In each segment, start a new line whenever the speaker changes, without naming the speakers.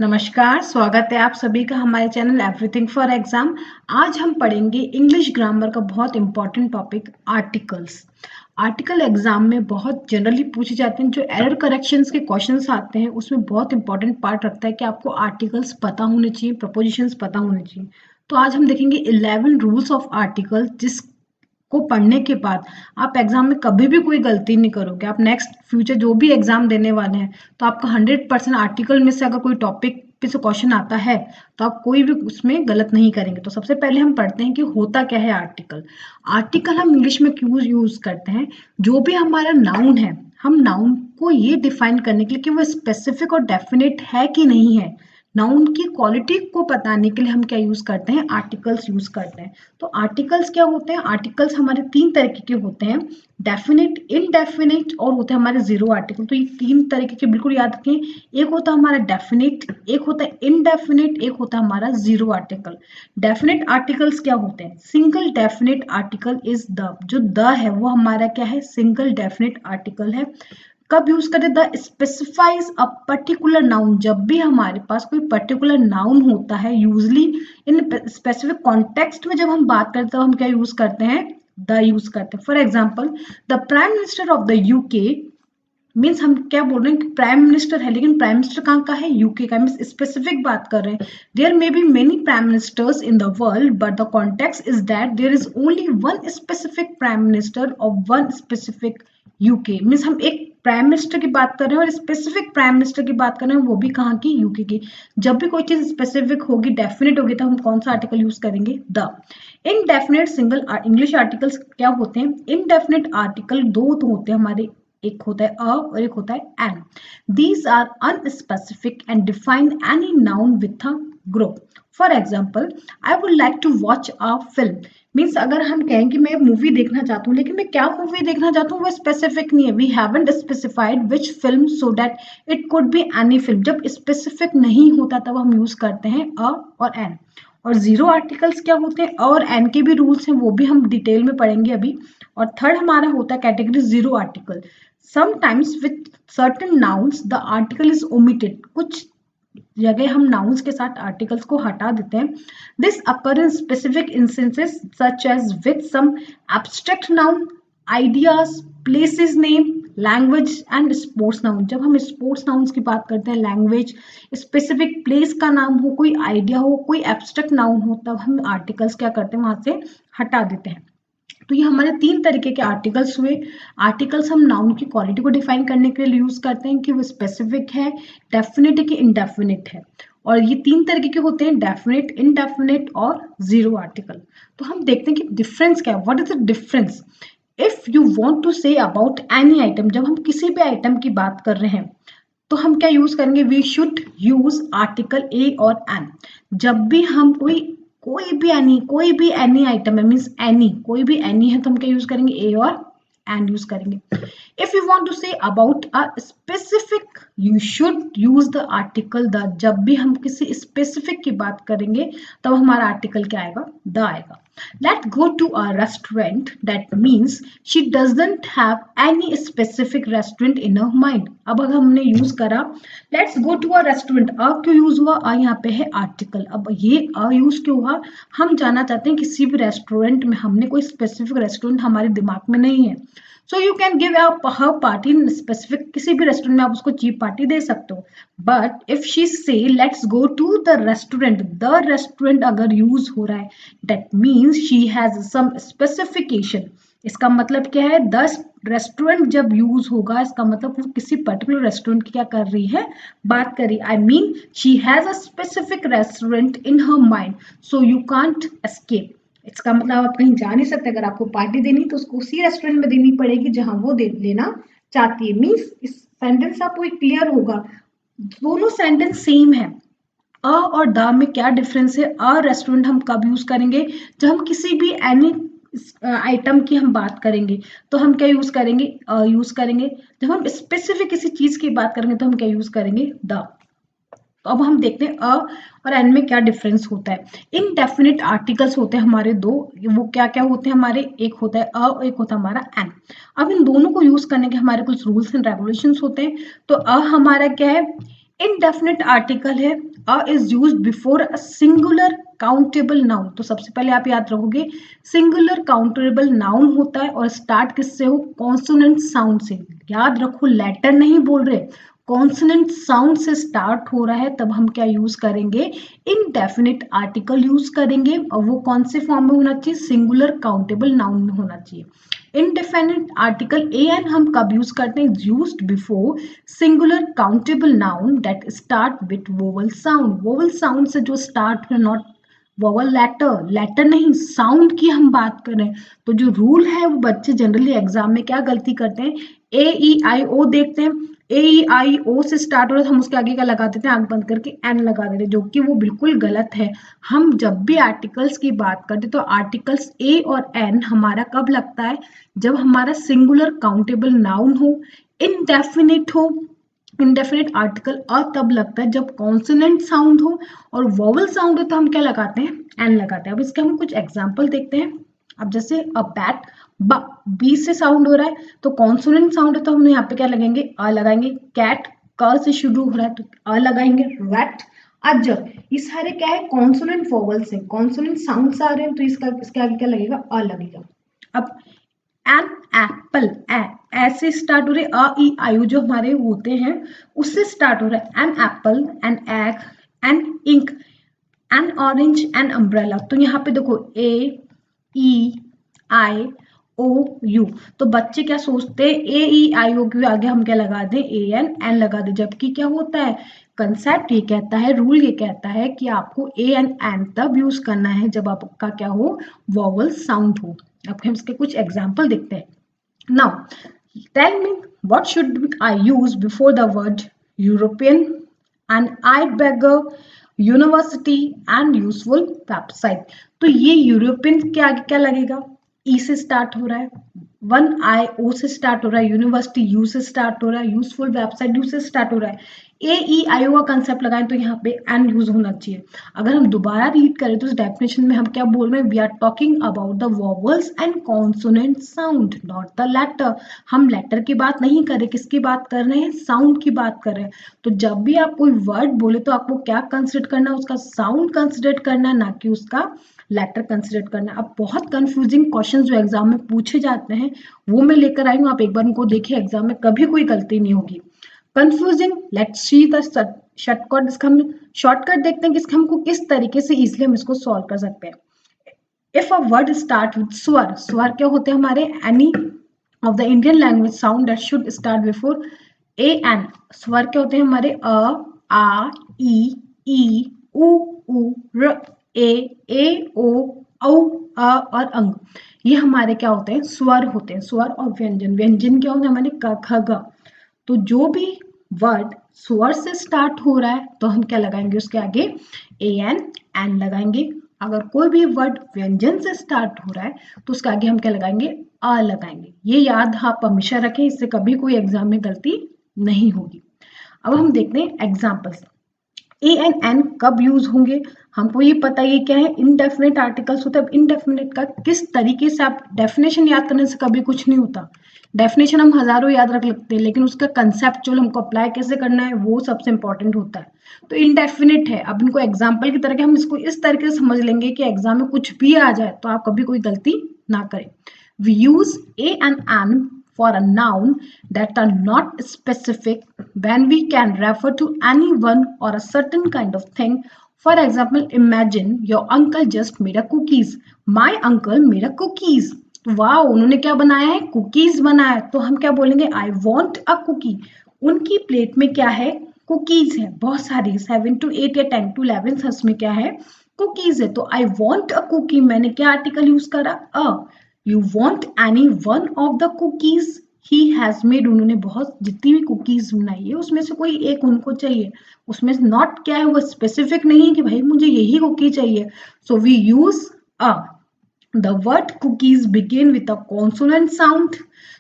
नमस्कार, स्वागत है आप सभी का हमारे चैनल एवरीथिंग फॉर एग्जाम। आज हम पढ़ेंगे इंग्लिश ग्रामर का बहुत important topic articles. Article exam में बहुत जनरली पूछे जाते हैं। जो एरर करेक्शंस के क्वेश्चंस आते हैं उसमें बहुत इंपॉर्टेंट पार्ट रखता है कि आपको आर्टिकल्स पता होने चाहिए, प्रपोजिशंस पता होने चाहिए। तो आज हम देखेंगे 11 रूल्स ऑफ आर्टिकल, जिस को पढ़ने के बाद आप एग्जाम में कभी भी कोई गलती नहीं करोगे। आप नेक्स्ट फ्यूचर जो भी एग्जाम देने वाले हैं तो आपका 100% आर्टिकल में से अगर कोई टॉपिक पे से क्वेश्चन आता है तो आप कोई भी उसमें गलत नहीं करेंगे। तो सबसे पहले हम पढ़ते हैं कि होता क्या है आर्टिकल। आर्टिकल हम इंग्लिश में क्यों यूज करते हैं? जो भी हमारा नाउन है, हम नाउन को ये डिफाइन करने के लिए कि वो स्पेसिफिक और डेफिनेट है कि नहीं है। नाउन की क्वालिटी को बताने के लिए हम क्या यूज करते हैं? आर्टिकल्स यूज करते हैं। तो आर्टिकल्स क्या होते हैं? आर्टिकल्स हमारे तीन तरीके के होते हैं, डेफिनेट, इनडेफिनेट और होते हैं हमारे जीरो आर्टिकल। तो ये तीन तरीके के बिल्कुल याद रखें। एक होता है हमारा डेफिनेट, एक होता है इनडेफिनेट, एक होता है हमारा जीरो आर्टिकल। डेफिनेट आर्टिकल्स क्या होते हैं? Single definite article is the, जो द है वो हमारा क्या है? सिंगल डेफिनेट आर्टिकल है। कब यूज करें? The specifies a particular noun. जब भी हमारे पास कोई पर्टिकुलर नाउन होता है, यूजली इन स्पेसिफिक कॉन्टेक्स्ट में जब हम बात करते हैं तो हम क्या यूज करते हैं? द यूज करते हैं। For example, the prime minister of the UK, means हम क्या बोल रहे हैं कि प्राइम मिनिस्टर है, लेकिन प्राइम मिनिस्टर कहाँ का है? यूके का। मीन्स स्पेसिफिक बात कर रहे हैं। There may be many prime ministers in the world but the context is that there is only one specific prime minister of one specific UK. Means हम एक प्राइम मिनिस्टर की बात कर रहे हैं और स्पेसिफिक प्राइम मिनिस्टर की बात कर रहे हैं, वो भी कहाँ की? यूके की। जब भी कोई चीज स्पेसिफिक होगी, डेफिनेट होगी, तो हम कौन सा आर्टिकल यूज करेंगे? The. Indefinite single English articles क्या होते हैं? इनडेफिनेट आर्टिकल दो तो होते हैं हमारे, एक होता है अ और एक होता है an. These are unspecific and define any noun with a group. For example, I would like to watch a film. Means अगर हम कहें कि मैं मूवी देखना चाहता हूँ, लेकिन मैं क्या मूवी देखना चाहता हूँ वो स्पेसिफिक नहीं है। We haven't specified which film, so that it could be any film. जब स्पेसिफिक नहीं होता तब हम यूज करते हैं अ और एन। और जीरो आर्टिकल्स क्या होते हैं? और एन के भी रूल्स हैं, वो भी हम डिटेल में पढ़ेंगे अभी। और थर्ड हमारा होता है category zero article. Sometimes with certain nouns the article is omitted. कुछ जगह हम नाउन्स के साथ आर्टिकल्स को हटा देते हैं। This occur in specific instances such as with some abstract noun, ideas, places name, language and sports noun. जब हम स्पोर्ट्स नाउन्स की बात करते हैं, लैंग्वेज, स्पेसिफिक प्लेस का नाम हो, कोई आइडिया हो, कोई एब्स्ट्रैक्ट नाउन हो, तब हम आर्टिकल्स क्या करते हैं? वहां से हटा देते हैं। तो ये हमारे तीन तरीके के आर्टिकल्स हुए। आर्टिकल्स हम नाउन की क्वालिटी को डिफाइन करने के लिए यूज करते हैं कि वो स्पेसिफिक है, डेफिनेट है कि इनडेफिनेट है। और ये तीन तरीके के होते हैं, डेफिनेट, इनडेफिनेट और जीरो आर्टिकल। तो हम देखते हैं कि डिफरेंस क्या है। What is the difference? If you want to say about any item, जब हम किसी भी आइटम की बात कर रहे हैं तो हम क्या यूज करेंगे? We should use article a और एन। जब भी हम कोई भी एनी आइटम है, मीन्स एनी, कोई भी एनी है, तो हम क्या यूज करेंगे? ए और एन यूज करेंगे। If you want to say about a specific, you should use the article the. जब भी हम किसी स्पेसिफिक की बात करेंगे तब हमारा आर्टिकल क्या आएगा? द आएगा। Let's go to a restaurant. That means she doesn't have any specific restaurant in her mind. अब अगर हमने यूज करा let's go to a restaurant, अ क्यों यूज हुआ? अ यहाँ पे है आर्टिकल। अब ये अ यूज क्यों हुआ? हम जाना चाहते हैं किसी भी रेस्टोरेंट में, हमने कोई स्पेसिफिक रेस्टोरेंट हमारे दिमाग में नहीं है। So you can give her party in specific, किसी भी रेस्टोरेंट में आप उसको चीप पार्टी दे सकते हो। But if she say let's go to the restaurant, the restaurant अगर यूज हो रहा है, that means she has some specification. इसका मतलब क्या है? द रेस्टोरेंट जब यूज होगा, इसका मतलब वो किसी पर्टिकुलर रेस्टोरेंट की क्या कर रही है? बात कर रही। I mean she has a specific restaurant in her mind, so you can't escape. इसका मतलब आप कहीं जा नहीं सकते। अगर आपको पार्टी देनी तो उसको उसी रेस्टोरेंट में देनी पड़ेगी जहां वो दे लेना चाहती है। मीन्स इस सेंटेंस आपको क्लियर होगा, दोनों सेंटेंस सेम है। अ और द में क्या डिफरेंस है? अ रेस्टोरेंट हम कब यूज करेंगे? जब हम किसी भी एनी आइटम की हम बात करेंगे तो हम क्या यूज करेंगे? यूज करेंगे। जब हम स्पेसिफिक किसी चीज की बात करेंगे तो हम क्या यूज करेंगे? द। तो अब हम देखते हैं अ और एन में क्या डिफरेंस होता है। इनडेफिनिट आर्टिकल्स होते हैं हमारे दो। वो क्या क्या होते हैं हमारे? एक होता है अ और एक होता है हमारा एन। अब इन दोनों को यूज करने के हमारे कुछ रूल्स एंड रेगुलेशंस होते हैं। तो अ हमारा क्या है? इनडेफिनिट आर्टिकल है, a is use before a singular countable noun. तो सबसे पहले आप याद रखोगे सिंगुलर काउंटेबल नाउन होता है और स्टार्ट किससे हो, कॉन्सोनेंट साउंड से। याद रखो लेटर नहीं बोल रहे, कॉन्सोनेंट साउंड से स्टार्ट हो रहा है, तब हम क्या यूज करेंगे, इनडेफिनिट आर्टिकल यूज करेंगे। और वो कौन से फॉर्म में होना चाहिए, सिंगुलर काउंटेबल नाउन में होना चाहिए। इनडेफिनिट आर्टिकल ए एन हम कब यूज करते हैं, used before singular countable noun that start with vowel sound. Vowel sound से जो स्टार्ट है, नॉट वोवल लेटर, लेटर नहीं साउंड की हम बात करें। तो जो रूल है वो बच्चे जनरली एग्जाम में क्या गलती करते हैं, ए ई आई ओ देखते हैं, ए ई आई ओ से स्टार्ट हो रहा है, हम उसके आगे क्या लगा देते हैं, आंख बंद करके एन लगा देते हैं, जो कि वो बिल्कुल गलत है। हम जब भी आर्टिकल्स की बात करते हैं तो आर्टिकल्स ए और एन हमारा कब लगता है, जब हमारा सिंगुलर काउंटेबल नाउन हो, इनडेफिनिट हो। इनडेफिनिट आर्टिकल अ तब लगता है जब कॉन्सोनेंट साउंड हो, और वोवल साउंड हो तो हम क्या लगाते हैं, एन लगाते हैं। अब इसके हम कुछ एग्जांपल देखते हैं। अब जैसे अ बैट, ब बी से साउंड हो रहा है, तो कॉन्सोनेंट साउंड है तो हम यहाँ पे क्या लगाएंगे, अ लगाएंगे। कैट, क से शुरू हो रहा है तो अ लगाएंगे। रैट, अजगर, ये सारे क्या है, कॉन्सोनेंट वोवल्स है, कॉन्सोनेंट साउंड्स आ रहे हैं, तो इसका इसके आगे क्या लगेगा, अ लगेगा। अब एन एप्पल, ऐसे स्टार्ट हो रहे, अ ई आई यू जो हमारे होते हैं उससे स्टार्ट हो रहा है। An apple, an egg, an ink, an orange, an umbrella. तो यहाँ पे देखो ए ई आई ओ यू, तो बच्चे क्या सोचते हैं, ए ई आई ओ के आगे हम क्या लगा दें, ए एन एन लगा दें। जबकि क्या होता है, कंसेप्ट ये कहता है, रूल ये कहता है कि आपको ए एन एन तब यूज करना है जब आपका क्या हो, वोवल साउंड हो। अब हम इसके कुछ एग्जाम्पल देखते हैं। Now, tell me what should I use before the word European, and I beggar, university and useful website. तो ये यूरोपियन के आगे क्या लगेगा, ई से स्टार्ट हो रहा है, वन आई ओ से स्टार्ट हो रहा है, यूनिवर्सिटी यू से स्टार्ट हो रहा है, यूजफुल वेबसाइट यू से स्टार्ट हो रहा है। ए ई आई ओ का कंसेप्ट लगाएं तो यहाँ पे एन यूज होना चाहिए। अगर हम दोबारा रीड करें तो इस डेफिनेशन में हम क्या बोल रहे हैं, we are talking about the vowels and consonant sound, not the letter. हम लेटर की बात नहीं कर रहे, किसकी बात कर रहे हैं, साउंड की बात कर रहे हैं। तो जब भी आप कोई वर्ड बोले तो आपको क्या कंसिडर करना है, उसका साउंड कंसिडर करना है, ना कि उसका लेटर कंसिडर करना है। अब बहुत कंफ्यूजिंग क्वेश्चन जो एग्जाम में पूछे जाते हैं वो मैं लेकर आई हूँ, आप एक बार उनको देखिए, एग्जाम में कभी कोई गलती नहीं होगी। Confusing, let's see the shortcut. इसका हम शॉर्टकट देखते हैं कि इसका हमको किस तरीके से इजिली हम इसको सॉल्व कर सकते हैं। If a word start with स्वर, स्वर क्या होते हैं हमारे, any of the Indian language sound that should start before a an. स्वर क्या होते हैं हमारे, अ, आ, ई, उ, र, ए ओ, औ, अ और अंग। ये हमारे क्या होते हैं, स्वर होते हैं। स्वर और व्यंजन, व्यंजन क्या होते हैं हमारे, क ख ग। तो जो भी वर्ड स्वर से स्टार्ट हो रहा है तो हम क्या लगाएंगे, उसके आगे ए एन लगाएंगे। अगर कोई भी वर्ड व्यंजन से स्टार्ट हो रहा है तो उसके आगे हम क्या लगाएंगे, अ लगाएंगे। ये याद आप हमेशा रखें, इससे कभी कोई एग्जाम में गलती नहीं होगी। अब हम देखते हैं एग्जाम्पल्स। ए एंड एन कब यूज होंगे, हमको ये पता है क्या है, इनडेफिनेट आर्टिकल्स होते हैं। अब इनडेफिनेट का किस तरीके से, आप डेफिनेशन याद करने से कभी कुछ नहीं होता। डेफिनेशन हम हजारों याद रख लेते हैं, लेकिन उसका कंसेप्चुअल हमको अप्लाई कैसे करना है वो सबसे इंपॉर्टेंट होता है। तो इनडेफिनेट है, अब इनको एग्जाम्पल की तरह के हम इसको इस तरीके से समझ लेंगे कि एग्जाम में कुछ भी आ जाए तो आप कभी कोई गलती ना करें। We use a and an for a noun that are not specific when we can refer to anyone or a certain kind of thing. For example, imagine your uncle just made a cookies. My uncle made a cookies. वाह, उन्होंने क्या बनाया है, cookies बनाया है। तो हम क्या बोलेंगे, आई वॉन्ट अ कुकी। उनकी प्लेट में क्या है, कुकीज है, बहुत सारी, 7 to 8 या 10 to 11 उसमें क्या है, कुकीज है। तो आई वॉन्ट अ कुकी, मैंने क्या आर्टिकल यूज करा, अ। You want any one of the cookies he has made, उन्होंने बहुत जितनी भी कुकीज बनाई है उसमें से कोई एक उनको चाहिए। उसमें नॉट क्या है, वो स्पेसिफिक नहीं है कि भाई मुझे यही कुकी चाहिए। So we use a. The word cookies begin with a consonant sound,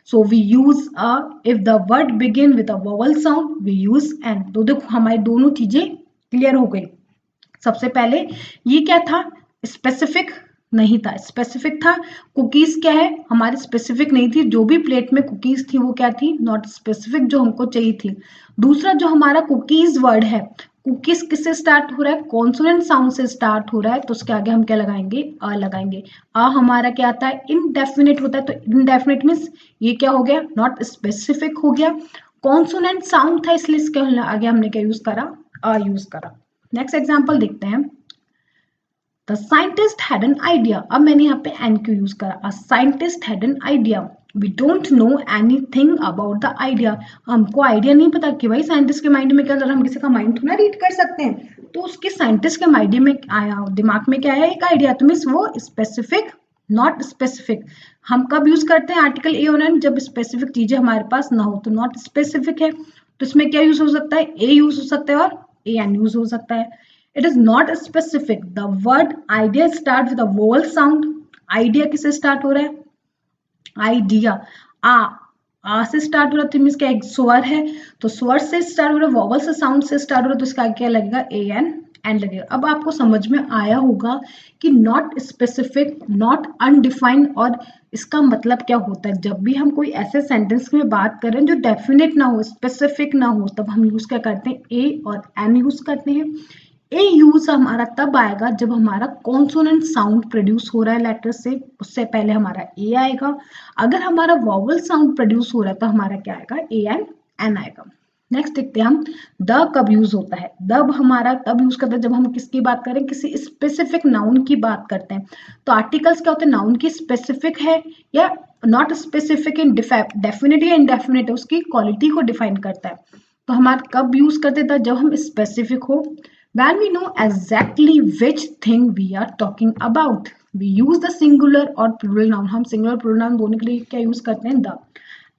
so we use a. If the word begin with a vowel sound, we use an. तो देखो हमारी दोनों चीजें क्लियर हो गई। सबसे पहले ये क्या था, स्पेसिफिक नहीं था, स्पेसिफिक था। कुकीज क्या है हमारी, स्पेसिफिक नहीं थी। जो भी प्लेट में कुकीज थी वो क्या थी, नॉट स्पेसिफिक, जो हमको चाहिए थी। दूसरा जो हमारा कुकीज वर्ड है, कुकीज किससे स्टार्ट हो रहा है, कॉन्सोनेंट साउंड से स्टार्ट हो रहा है, तो उसके आगे हम क्या लगाएंगे, अ लगाएंगे। अ हमारा क्या आता है, इनडेफिनिट होता है, तो इनडेफिनिट मीन्स ये क्या हो गया, नॉट स्पेसिफिक हो गया। कॉन्सोनेंट साउंड था इसलिए इसके आगे हमने क्या यूज करा, अ यूज करा। नेक्स्ट एग्जाम्पल देखते हैं। The scientist had an idea, अब मैंने यहाँ पे एन क्यू यूज करा, a scientist had an idea, we don't know anything about the idea. हमको आइडिया नहीं पता कि भाई साइंटिस्ट के माइंड में क्या चल रहा है, हम किसी का माइंड थोड़ा रीड कर सकते हैं। तो उसके साइंटिस्ट के माइंड में आया, दिमाग में क्या आया, एक आइडिया, तो मीन्स वो स्पेसिफिक नॉट स्पेसिफिक। हम कब यूज करते हैं आर्टिकल ए और एन, जब स्पेसिफिक चीजें हमारे पास ना हो, तो नॉट स्पेसिफिक है, तो इसमें क्या यूज हो सकता है, ए यूज हो सकता है और ए एन यूज हो सकता है। It is not specific. The word idea starts with a vowel sound. Idea किससे start हो रहा है, आइडिया, आ से स्टार्ट हो रहा है, तो मीन्स क्या एक स्वर है, तो स्वर से स्टार्ट हो रहा है, वॉवल से साउंड से स्टार्ट हो रहा है, तो इसका क्या लगेगा, ए एन लगेगा। अब आपको समझ में आया होगा कि नॉट स्पेसिफिक, नॉट अनडिफाइंड, और इसका मतलब क्या होता है। जब भी हम कोई ऐसे सेंटेंस में बात करें जो डेफिनेट ना हो, स्पेसिफिक ना हो, तब हम यूज क्या करते हैं, ए और एन यूज करते हैं। ए यूज हमारा तब आएगा जब हमारा कॉन्सोनेंट साउंड प्रोड्यूस हो रहा है लेटर से, उससे पहले हमारा ए आएगा। अगर हमारा वॉवल साउंड प्रोड्यूस हो रहा है तो हमारा क्या आएगा, ए एन आएगा। नेक्स्ट देखते हैं हम, द कब यूज होता है। द हमारा तब यूज करते हैं जब हम किसकी बात करें, किसी स्पेसिफिक नाउन की बात करते हैं। तो आर्टिकल्स क्या होते हैं, नाउन की स्पेसिफिक है या नॉट स्पेसिफिक, इन डेफिनेट या इनडेफिनेट, उसकी क्वालिटी को डिफाइन करता है। तो हमारा कब यूज करते थे, जब हम स्पेसिफिक हो, when we know exactly which thing we are talking about, we use the singular और plural noun। हम singular plural noun दोनों के लिए क्या यूज करते हैं, the।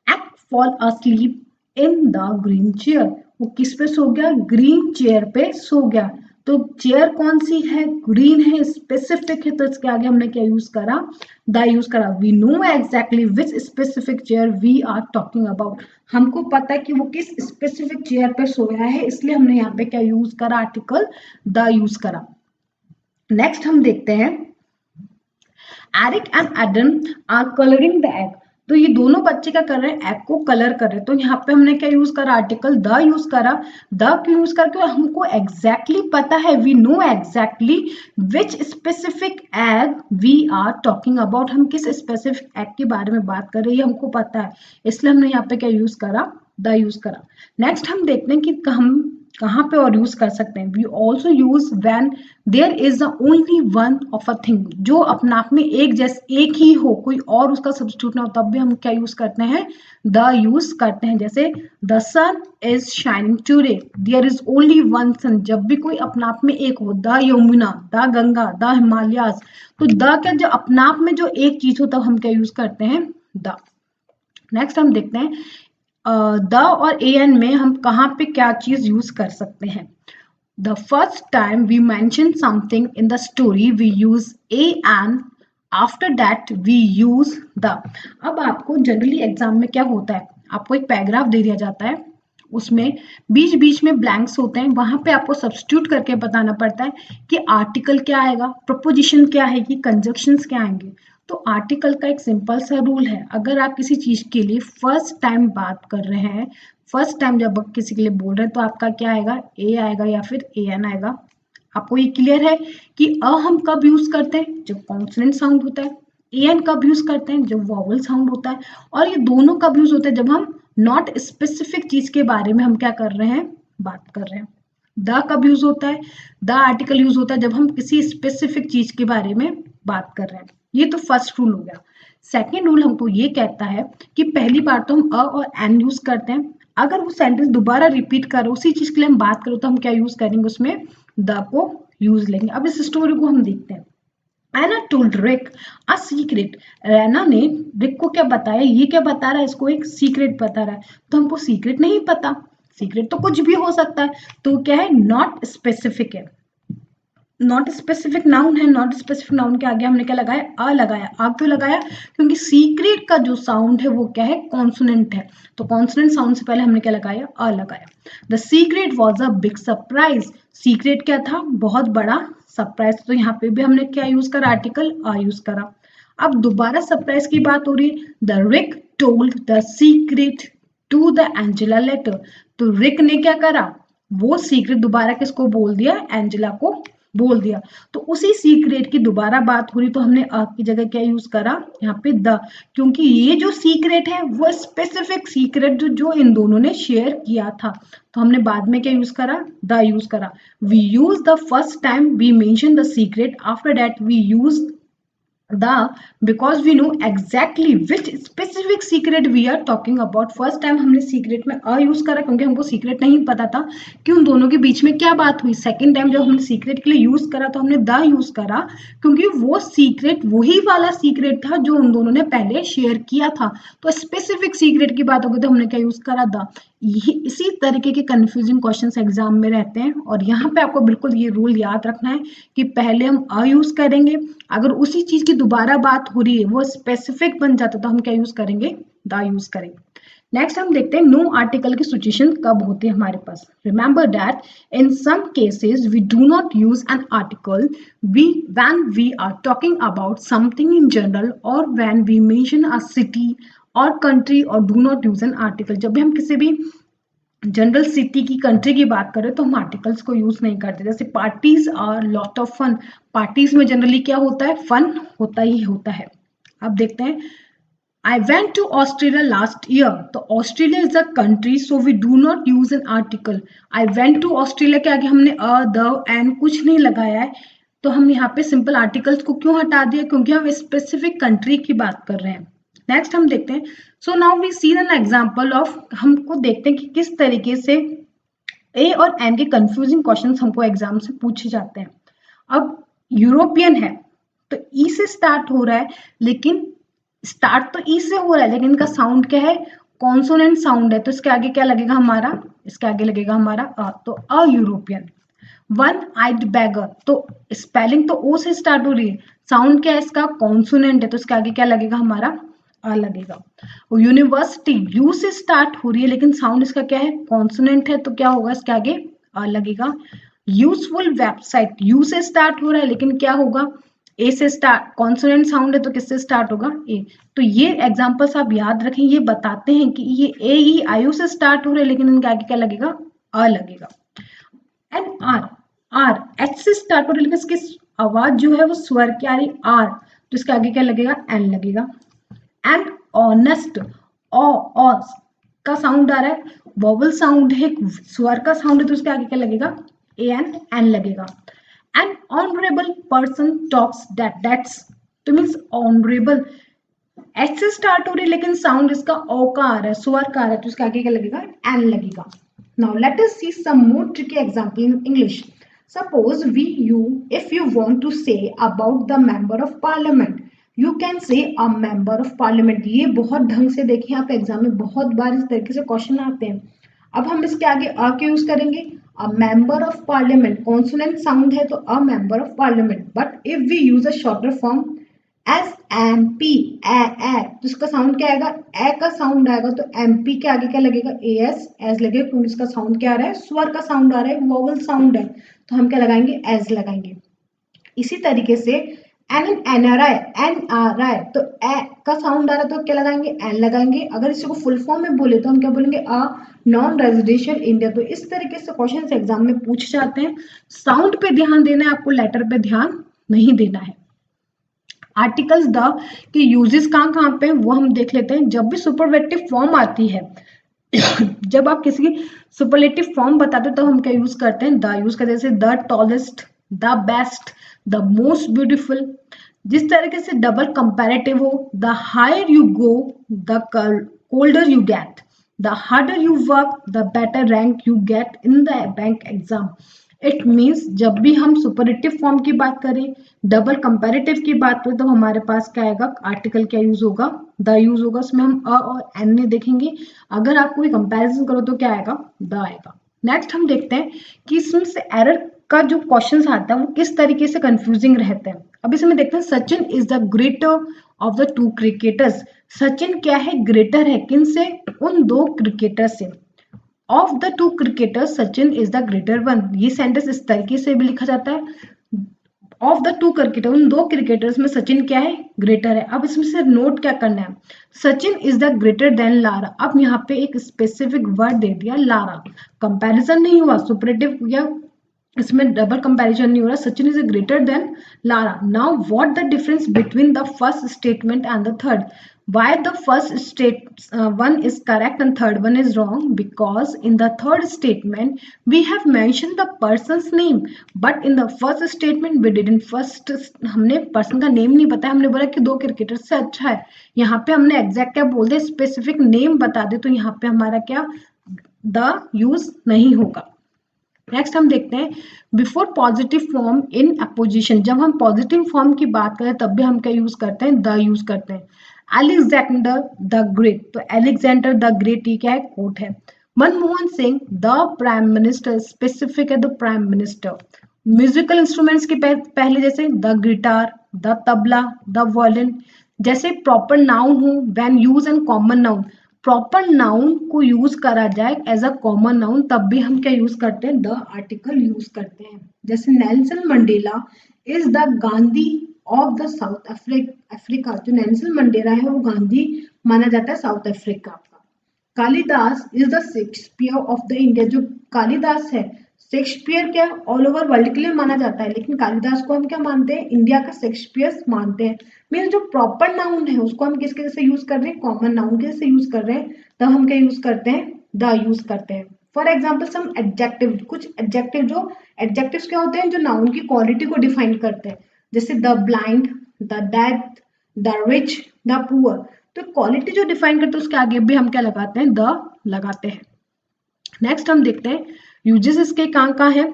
act fall asleep in the green chair, वो किस पे सो गया, ग्रीन चेयर पे सो गया। तो चेयर कौन सी है, ग्रीन है, स्पेसिफिक है, तो इसके आगे हमने क्या यूज करा, द यूज करा। We know exactly which specific chair we are talking about, हमको पता है कि वो किस स्पेसिफिक चेयर पे सोया है, इसलिए हमने यहाँ पे क्या यूज करा, आर्टिकल द यूज करा। नेक्स्ट हम देखते हैं, Eric and Adam are colouring the egg, तो ये दोनों बच्चे क्या कर रहे हैं, एग को कलर कर रहे हैं। तो यहाँ पे हमने क्या यूज करा, आर्टिकल द यूज करा। द क्यों यूज करके, हमको एग्जैक्टली पता है, we know exactly which specific egg we are talking about, हम किस स्पेसिफिक एग के बारे में बात कर रहे हैं हमको पता है, इसलिए हमने यहाँ पे क्या यूज करा, द यूज करा। नेक्स्ट हम देखते हैं कि हम कहाँ पे और यूज कर सकते हैं। We also use when there is the only one of a thing, जो अपना आप में एक जैसे एक ही हो, कोई और उसका सब्स्टिट्यूट ना हो, तब भी हम क्या यूज करते हैं, द यूज करते हैं। जैसे the sun is shining today, there is only one sun, जब भी कोई अपना आप में एक हो, the Yamuna, the Ganga, the Himalayas, तो द क्या, जो अपना आप में जो एक चीज हो, तब हम क्या यूज करते हैं, द। नेक्स्ट हम देखते हैं, द और ए एन में हम कहाँ पे क्या चीज यूज कर सकते हैं। The first time we mention something in the story we use a an, after that we use the. अब आपको जनरली एग्जाम में क्या होता है, आपको एक पैराग्राफ दे दिया जाता है, उसमें बीच बीच में ब्लैंक्स होते हैं, वहां पे आपको सब्स्टिट्यूट करके बताना पड़ता है कि आर्टिकल क्या आएगा, प्रपोजिशन क्या आएगी, कंजक्शंस क्या आएंगे। तो आर्टिकल का एक सिंपल सा रूल है, अगर आप किसी चीज के लिए फर्स्ट टाइम बात कर रहे हैं, फर्स्ट टाइम जब आप किसी के लिए बोल रहे हैं, तो आपका क्या आएगा, ए आएगा या फिर ए एन आएगा। आपको ये क्लियर है कि अ हम कब यूज करते हैं, जब कॉन्सोनेंट साउंड होता है, ए एन कब यूज करते हैं, जब वॉवल साउंड होता है, और ये दोनों कब यूज होते हैं, जब हम नॉट स्पेसिफिक चीज के बारे में हम क्या कर रहे हैं, बात कर रहे हैं। द कब यूज होता है, द आर्टिकल यूज होता है जब हम किसी स्पेसिफिक चीज के बारे में बात कर रहे हैं। ये तो फर्स्ट रूल हो गया। सेकेंड रूल हमको ये कहता है कि पहली बार तो हम अ और एन यूज करते हैं, अगर वो सेंटेंस दोबारा रिपीट कर उसी चीज के लिए हम बात करें, तो हम क्या यूज करेंगे, उसमें द को यूज लेंगे। अब इस स्टोरी को हम देखते हैं। Anna told Rick a secret, Raina ने रिक को क्या बताया, ये क्या बता रहा है, इसको एक सीक्रेट बता रहा है। तो हमको सीक्रेट नहीं पता, सीक्रेट तो कुछ भी हो सकता है, तो क्या है, नॉट स्पेसिफिक है, नॉट स्पेसिफिक नाउन है। नॉट स्पेसिफिक नाउन के आगे हमने क्या लगाया, अ लगाया। अ क्यों लगाया, क्योंकि सीक्रेट का जो साउंड है वो क्या है, कॉन्सोनेंट है, तो कॉन्सोनेंट साउंड से पहले हमने क्या लगाया, अ लगाया। The secret was a big surprise, secret क्या था, बहुत बड़ा सरप्राइज, तो यहाँ पे भी हमने क्या यूज करा, आर्टिकल आ यूज करा। अब दोबारा सरप्राइज की बात हो रही है, the Rick told the secret to the Angela later. तो रिक ने क्या करा, वो सीक्रेट दोबारा किसको बोल दिया, एंजेला को बोल दिया। तो उसी सीक्रेट की दोबारा बात हो रही, तो हमने अ की जगह क्या यूज करा, यहाँ पे द, क्योंकि ये जो सीक्रेट है वो स्पेसिफिक सीक्रेट जो इन दोनों ने शेयर किया था, तो हमने बाद में क्या यूज करा, द यूज करा। We use the first time we mention the secret, after that we use the because we know exactly which specific secret we are talking about। First time हमने सीक्रेट में अ use करा क्योंकि हमको secret नहीं पता था कि उन दोनों के बीच में क्या बात हुई। सेकेंड टाइम जब हमने सीक्रेट के लिए यूज करा तो हमने द यूज करा क्योंकि वो सीक्रेट वही वाला सीक्रेट था जो उन दोनों ने पहले शेयर किया था। तो स्पेसिफिक सीक्रेट की बात होगी तो हमने क्या यूज करा, द। इसी तरीके के कंफ्यूजिंग क्वेश्चंस एग्जाम में रहते हैं, और यहाँ पे आपको बिल्कुल ये रूल याद रखना है कि पहले हम अ यूज करेंगे, अगर उसी चीज की दोबारा बात हो रही है वो स्पेसिफिक बन जाता तो हम क्या यूज करेंगे, द यूज करेंगे। नेक्स्ट हम देखते हैं नो आर्टिकल की सिचुएशन कब होती है हमारे पास। Remember that in some cases we do not use an article when we are talking about something in general, और when we mention a city और कंट्री, और do not use an article. जब भी हम किसी भी जनरल सिटी की, country की बात करें तो हम आर्टिकल्स को यूज नहीं करते। जैसे पार्टीज और लॉट ऑफ फन, पार्टीज में जनरली क्या होता है, फन होता ही होता है। अब देखते हैं, I went to Australia last year. तो Australia is a country, so we do not use an article. I went to Australia के आगे हमने अ, द, एन कुछ नहीं लगाया है, तो हम यहाँ पे सिंपल आर्टिकल्स को क्यों हटा दिया, क्योंकि हम स्पेसिफिक कंट्री की बात कर रहे हैं। नेक्स्ट हम देखते हैं, so now we see an example of, हमको देखते हैं कि किस तरीके से ए और एन के कंफ्यूजिंग क्वेश्चंस हमको एग्जाम से पूछे जाते हैं। अब यूरोपियन है तो ई से स्टार्ट हो रहा है, लेकिन स्टार्ट तो ई से हो रहा है लेकिन इनका साउंड क्या है, कॉन्सोनेंट साउंड है, तो इसके आगे क्या लगेगा हमारा, इसके आगे लगेगा हमारा अ, तो a European. One eyed beggar, तो स्पेलिंग तो ओ से स्टार्ट हो रही है, साउंड क्या है इसका, कॉन्सोनेंट है, तो इसके आगे क्या लगेगा हमारा, अ लगेगा। यूनिवर्सिटी यू से स्टार्ट हो रही है लेकिन साउंड इसका क्या है, कॉन्सोनेंट है, तो क्या होगा इसके आगे अ लगेगा। यूजफुल वेबसाइट यू से स्टार्ट हो रहा है लेकिन क्या होगा, ए से स्टार्ट, कॉन्सोनेंट साउंड है तो किससे स्टार्ट होगा, ए। तो ये एग्जांपल्स आप याद रखें, ये बताते हैं कि ये ए ई आई यू से स्टार्ट हो रहे हैं लेकिन इनके आगे क्या लगेगा, अ लगेगा। एंड आर, आर एच से स्टार्ट हो रही है लेकिन इसकी आवाज जो है वो स्वर की आ रही, आर, तो इसके आगे क्या लगेगा, एन लगेगा। एंड ऑनेस्ट, ओ का साउंड आ रहा है, वॉवल साउंड है, स्वर का साउंड है, तो उसके आगे क्या लगेगा, ए एन, एन लगेगा। N honourable person talks that's, तो मीन्स ऑनरेबल एच से स्टार्ट हो रही है लेकिन साउंड इसका ओ का आ रहा है, स्वर का आ रहा है, तो इसके आगे क्या लगेगा, एन लगेगा। Now let us see some more tricky example in English. Suppose if you want to say about the member of parliament, you can say a member of parliament। ये बहुत ढंग से देखिए आप, एग्जाम में बहुत बार इस तरीके से क्वेश्चन आते हैं। अब हम इसके आगे अ के यूज करेंगे, a member of parliament, consonant sound है तो a member of parliament, but if we use a shorter form S M P, A, तो इसका साउंड क्या आएगा, ए का साउंड आएगा, तो एम पी के आगे क्या लगेगा, ए एस लगेगा, क्योंकि इसका साउंड क्या आ रहा है, स्वर का साउंड आ रहा है, वोवल साउंड है, तो हम क्या लगाएंगे, एज लगाएंगे। इसी तरीके से एनआरआई, तो ए का साउंड आ रहा है तो क्या लगाएंगे, एन लगाएंगे। अगर इसी को फुल फॉर्म में बोले तो हम क्या बोलेंगे, अ नॉन रेजिडेंशियल इंडिया। तो इस तरीके से क्वेश्चन एग्जाम में पूछ जाते हैं। साउंड पे ध्यान देना है आपको, लेटर पे ध्यान नहीं देना है। आर्टिकल्स द के यूजेस कहाँ कहाँ पे वो हम देख लेते हैं। जब भी सुपरलेटिव फॉर्म आती है जब आप किसी की सुपरलेटिव फॉर्म बताते हो तो हम क्या यूज करते हैं, द यूज करते हैं। जैसे the tallest, the best, the most beautiful. जिस तरीके से डबल कंपैरेटिव हो, the higher you go the colder you get, the harder you work the better rank you get in the bank exam. It means जब भी हम superlative form की बात करें, डबल कंपैरेटिव की बात करें, तो हमारे पास क्या आएगा, आर्टिकल क्या यूज होगा, द यूज होगा। उसमें हम अ और एन ने देखेंगे। अगर आप कोई कंपैरिजन करो तो क्या आएगा, द आएगा। नेक्स्ट हम देखते हैं कि इसमें से एरर का जो क्वेश्चन आता है वो किस तरीके से कंफ्यूजिंग रहते हैं। अब इसमें देखते हैं, Sachin is the greater of the two cricketers. Sachin क्या है, ग्रेटर है, किन से, उन दो क्रिकेटर से। Of the two cricketers Sachin is the greater one. ये सेंटेंस इस तरीके से भी लिखा जाता है, ऑफ द टू क्रिकेटर, उन दो क्रिकेटर्स में सचिन क्या है, ग्रेटर है। अब इसमें से नोट क्या करना है, Sachin is the greater than Lara. अब यहाँ पे एक स्पेसिफिक वर्ड दे दिया लारा, कंपैरिजन नहीं हुआ, सुपरलेटिव या इसमें डबल कंपैरिजन नहीं हो रहा, Sachin is greater than Lara. Now what the difference between the first statement and the third, why the first one is correct and third one is wrong, because in the third statement we have mentioned the person's name, but in the first statement we didn't, first हमने person का name नहीं बताया, हमने बोला कि दो cricketer से अच्छा है। यहाँ पे हमने एग्जैक्ट क्या बोल दे, स्पेसिफिक नेम बता दे, तो यहाँ पे हमारा क्या द यूज नहीं होगा। नेक्स्ट हम देखते हैं before positive form in opposition, जब हम पॉजिटिव फॉर्म की बात करें तब भी हम क्या यूज करते हैं, द यूज करते हैं। अलेक्जेंडर द ग्रेट, तो अलेक्जेंडर द ग्रेट ये क्या है, कोट है। Manmohan Singh the prime minister, specific है the prime minister. Musical instruments के पहले जैसे the guitar, the tabla, the violin. जैसे प्रॉपर नाउन हो when use and common noun, proper noun को यूज करा जाए एज अ कॉमन नाउन तब भी हम क्या यूज करते हैं, द आर्टिकल यूज करते हैं। जैसे Nelson Mandela is the Gandhi of the south Africa, जो नेल्सन मंडेला है वो गांधी माना जाता है साउथ अफ्रीका का। Kalidas is the Shakespeare of the India, जो कालिदास है, शेक्सपियर क्या ऑल ओवर वर्ल्ड के लिए माना जाता है, लेकिन कालिदास को हम क्या मानते हैं, इंडिया का शेक्सपियर मानते हैं। मीन्स जो प्रॉपर नाउन है उसको हम किसके जैसे यूज कर रहे हैं, कॉमन नाउन के जैसे यूज कर रहे हैं, तब हम क्या यूज करते हैं, द यूज करते हैं। फॉर एग्जाम्पल सम एडजेक्टिव, कुछ एडजेक्टिव, जो एडजेक्टिव्स क्या होते हैं, जो नाउन की क्वालिटी को डिफाइन करते हैं, जैसे the blind, the dead, the rich, the poor. तो क्वालिटी जो डिफाइन करते हैं उसके आगे भी हम क्या लगाते हैं, द लगाते हैं। नेक्स्ट हम देखते हैं यूजेस इसके कहाँ है।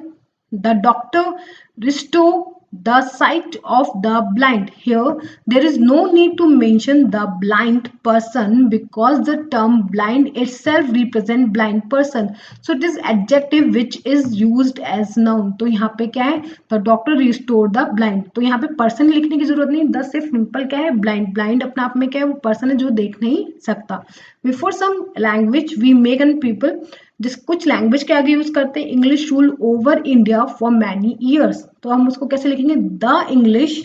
The doctor restore the sight of the blind, here there is no need to mention the blind person because the term blind itself represent blind person, so it is adjective which is used as noun। तो यहाँ पे क्या है, the doctor restored the blind, तो यहाँ पे person लिखने की जरूरत नहीं, the सिर्फ सिंपल क्या है, blind, blind अपना आप में क्या है, वो person है जो देख नहीं सकता। Before some language we make and people, जिस कुछ लैंग्वेज के आगे यूज करते हैं, English rule over India for many years, तो हम उसको कैसे लिखेंगे, the English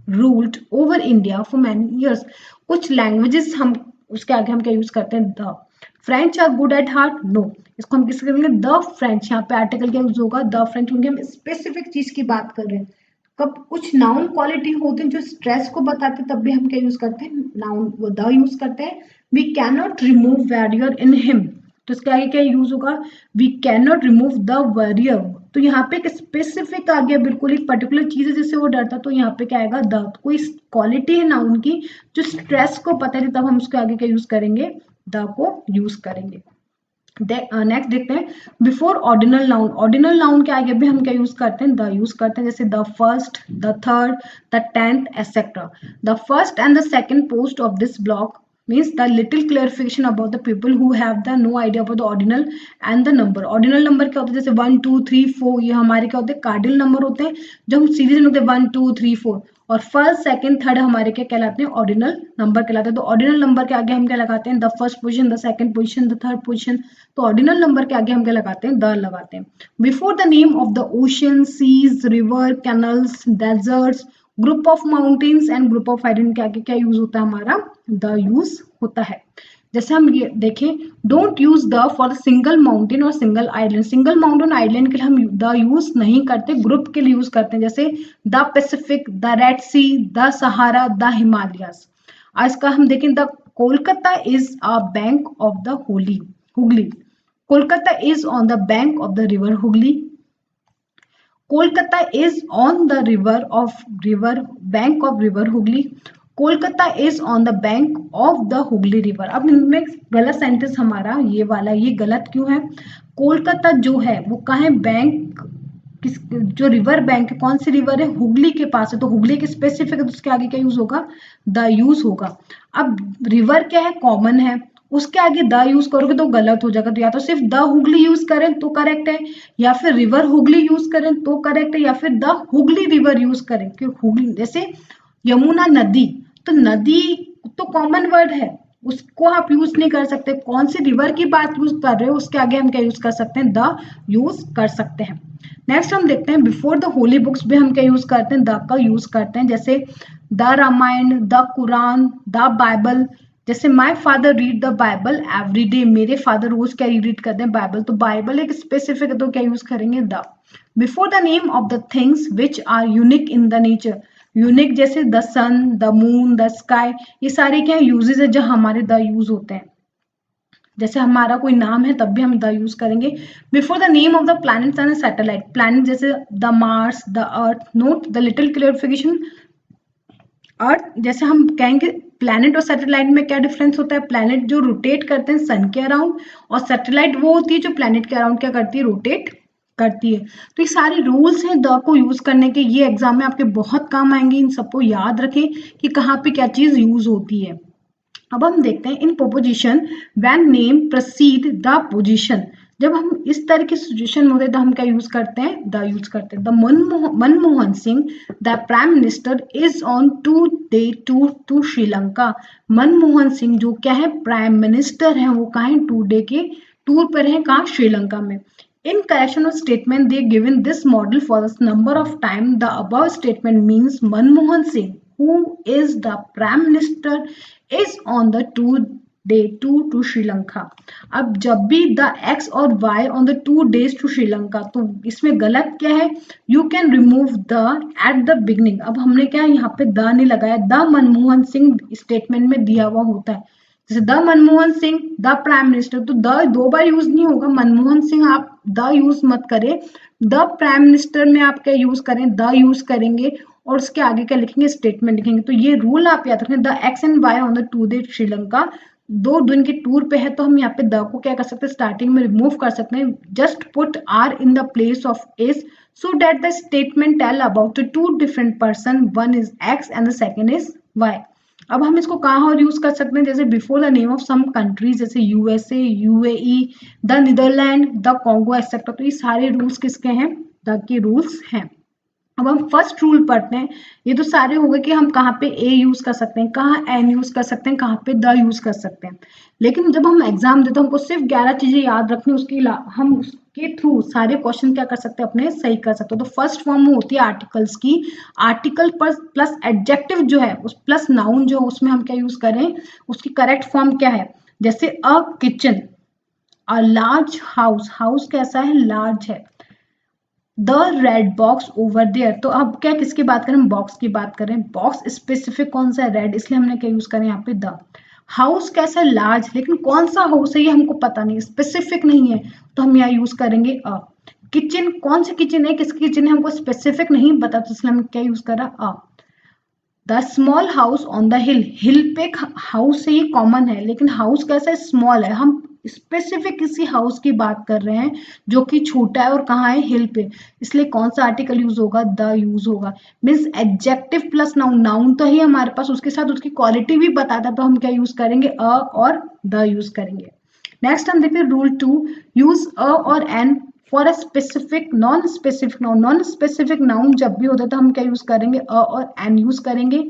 ruled over India for many years. कुछ लैंग्वेजेस हम उसके आगे हम क्या यूज करते हैं, the. French are good at heart, no, इसको हम किससे करेंगे, द फ्रेंच। यहाँ पे आर्टिकल क्या यूज होगा, द फ्रेंच, क्योंकि हम स्पेसिफिक चीज की बात कर रहे हैं। कब कुछ नाउन क्वालिटी होते हैं जो स्ट्रेस को बताते हैं तब भी हम क्या यूज करते हैं, नाउन, वो द यूज करते हैं। We can not remove warrior in him, तो इसके आगे क्या यूज होगा, we can not remove the warrior. तो यहाँ पे एक स्पेसिफिक आ गया, बिल्कुल एक पर्टिकुलर चीज है जिससे वो डरता, तो यहाँ पे क्या आएगा, द। कोई क्वालिटी है नाउन की जो स्ट्रेस को पता है, तब हम उसके आगे क्या यूज करेंगे, द को यूज करेंगे। नेक्स्ट देखते हैं before ordinal noun, ordinal noun के आगे भी हम क्या यूज करते हैं, द यूज करते हैं। जैसे the first, the third, the 10th etcetera. The first and the second post of this block means the little clarification about the people who have the no idea about the ordinal and the number। ordinal number क्या होता है, जैसे 1 2 3 4, ये हमारे क्या होते हैं, cardinal number होते हैं, जो हम सीरीज में होते हैं 1 2 3 4, और फर्स्ट सेकंड थर्ड हमारे क्या कहलाते हैं, ऑर्डिनल नंबर कहलाते हैं। तो ऑर्डिनल नंबर के आगे हम क्या लगाते हैं, the first position, the second position, the third position. तो ऑर्डिनल नंबर के आगे हम क्या लगाते हैं, द लगाते हैं। Before the name of the ocean, seas, river, canals, deserts, group of mountains and group of island के आगे क्या यूज होता है, हमारा द यूज होता है। जैसे हम ये देखें, don't use the for single mountain और single island. Single mountain island के लिए हम द यूज नहीं करते, ग्रुप के लिए यूज करते हैं। जैसे the Pacific, the Red Sea, the Sahara, the Himalayas. आज का हम देखें, the Kolkata is a bank of the Hooghly. Kolkata is on the bank of the river Hooghly. Kolkata is on the bank of river Hooghly. Kolkata is on the bank of the Hooghly river। अब इनमें गलत sentence हमारा ये वाला, ये गलत क्यों है, कोलकाता जो है वो कहाँ है, बैंक, किस, जो रिवर बैंक है, कौन सी रिवर है, हुगली के पास है, तो हुगली के स्पेसिफिक है, तो उसके आगे क्या यूज होगा, द यूज होगा। अब रिवर क्या है, कॉमन है, उसके आगे द यूज करोगे तो गलत हो जाएगा। तो या तो सिर्फ द हुगली यूज करें तो करेक्ट है, या फिर रिवर हुगली यूज करें तो करेक्ट है, या फिर द हुगली रिवर यूज करें। क्योंकि हुगली, जैसे यमुना नदी, तो नदी तो कॉमन वर्ड है, उसको आप यूज नहीं कर सकते। कौन सी रिवर की बात यूज कर रहे हो उसके आगे हम क्या यूज कर सकते हैं, द यूज कर सकते हैं। नेक्स्ट हम देखते हैं बिफोर द होली बुक्स भी हम क्या यूज करते हैं, द का यूज करते हैं, जैसे the Ramayana, the Quran, the Bible. जैसे my father read the Bible every day, मेरे फादर रोज क्या रीड करते हैं, बाइबल। तो बाइबल एक स्पेसिफिक है तो क्या यूज करेंगे, the. Before the name of the things which are unique in the nature, unique जैसे the sun, the moon, the sky, ये सारे क्या यूजेज है जहाँ हमारे द यूज होते हैं। जैसे हमारा कोई नाम है तब भी हम द यूज करेंगे। Before the name of the planets and satellite, planet जैसे the Mars, the Earth. Note the little clarification, earth जैसे हम कहेंगे प्लैनेट और सैटेलाइट में क्या डिफरेंस होता है, प्लैनेट जो रोटेट करते हैं सन के अराउंड, और सैटेलाइट वो होती है जो प्लैनेट के अराउंड क्या करती है, रोटेट करती है। तो ये सारे रूल्स हैं द को यूज करने के, ये एग्जाम में आपके बहुत काम आएंगे, इन सबको याद रखें कि कहाँ पे क्या चीज यूज होती है। अब हम देखते हैं in proposition when name precede the position, जब हम इस तरह की सिचुएशन में होते हैं तो हम क्या यूज करते हैं, द यूज करते हैं। The Manmohan Singh the prime minister is on 2-day tour to Sri Lanka, Manmohan Singh जो क्या है प्राइम मिनिस्टर है वो कहाँ है, 2 day के टूर पर है, कहाँ, श्रीलंका में। In correction of statement, they given this model for this number of time. The above statement means Manmohan Singh, who is the Prime Minister, is on the 2-day tour to Sri Lanka. अब जब भी the X और Y on the 2 days to Sri Lanka, तो इसमें गलत क्या है, you can remove the at the beginning। अब हमने क्या यहाँ पे the नहीं लगाया, the मनमोहन सिंह स्टेटमेंट में दिया हुआ होता है, जैसे the Manmohan Singh the prime minister, तो द 2 बार यूज नहीं होगा, मनमोहन सिंह आप द यूज मत करें, द प्राइम मिनिस्टर में आप क्या यूज करें, द यूज करेंगे, और उसके आगे क्या लिखेंगे, स्टेटमेंट लिखेंगे। तो ये रूल आप याद रखें, the X and Y on the 2-day Sri Lanka, 2 दिन के टूर पे है, तो हम यहाँ पे द को क्या कर सकते हैं, स्टार्टिंग में रिमूव कर सकते हैं, just put are in the place of is, so that the statement tell about the 2 different person, one is x and the second is y। अब हम इसको कहाँ और यूज कर सकते हैं, जैसे before the name of some countries, जैसे USA, UAE, the Netherland, the Congo etcetera. तो ये सारे रूल्स किसके हैं, द के रूल्स हैं। अब हम फर्स्ट रूल पढ़ते हैं, ये तो सारे हो गए कि हम कहाँ पे ए यूज कर सकते हैं, कहाँ एन यूज कर सकते हैं, कहाँ पे द यूज कर सकते हैं। लेकिन जब हम एग्जाम देते हैं हमको सिर्फ 11 चीजें याद रखनी, उसके हम उसके थ्रू सारे क्वेश्चन क्या कर सकते हैं, अपने सही कर सकते हैं। तो फर्स्ट फॉर्म होती है आर्टिकल्स की, आर्टिकल पर प्लस एडजेक्टिव जो है उस प्लस नाउन जो उसमें हम क्या यूज करें, उसकी करेक्ट फॉर्म क्या है, जैसे a kitchen, a large house, house कैसा है, लार्ज है, the red box over there. तो अब क्या किसकी बात करें, बॉक्स की बात करें, बॉक्स स्पेसिफिक कौन सा है, रेड, इसलिए हमने क्या यूज करें यहाँ पे द। हाउस कैसा है, लार्ज, लेकिन कौन सा हाउस है ये हमको पता नहीं, स्पेसिफिक नहीं है, तो हम यहाँ यूज करेंगे अ। किचन, कौन सी किचन है, किसकी किचन है, हमको स्पेसिफिक नहीं पता, तो इसलिए हम क्या यूज करा, a. The small house on the hill, hill पे हाउस से ही कॉमन है, लेकिन हाउस कैसा है, स्मॉल है, हम स्पेसिफिक किसी हाउस की बात कर रहे हैं जो कि छोटा है और कहाँ है, हिल पे, इसलिए कौन सा आर्टिकल यूज होगा, द यूज होगा। Means adjective plus noun, noun तो ही हमारे पास, उसके साथ उसकी क्वालिटी भी बताता, तो हम क्या यूज करेंगे, अ और द यूज करेंगे। नेक्स्ट हम देखते हैं रूल 2, यूज अ और an for a specific non specific noun. Non specific noun जब भी होता है तो हम क्या यूज करेंगे, अ और एन यूज करेंगे।